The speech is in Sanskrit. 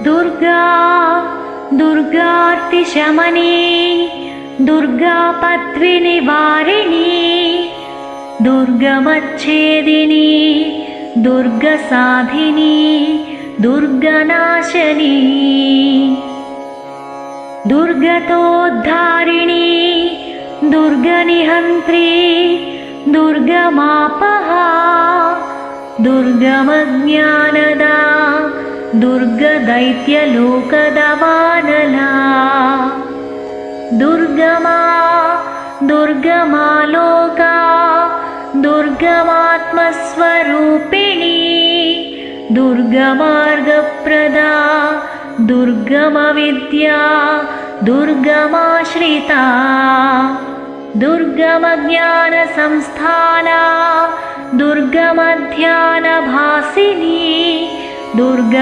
दुर्गा दुर्गार्तिशमनी दुर्गापद्विनिवारिणी दुर्गमच्छेदिनी दुर्गसाधिनी दुर्गनाशनी दुर्गतोद्धारिणी दुर्गनिहन्त्री दुर्गमापहा दुर्गमज्ञानदा दुर्गदैत्यलोकदवानला दुर्गमा दुर्गमालोका दुर्गमात्मस्वरूपिणी दुर्गमार्गप्रदा दुर्गमविद्या दुर्गमाश्रिता दुर्गमज्ञानसंस्थाना दुर्गमध्यानभासिनी दुर्ग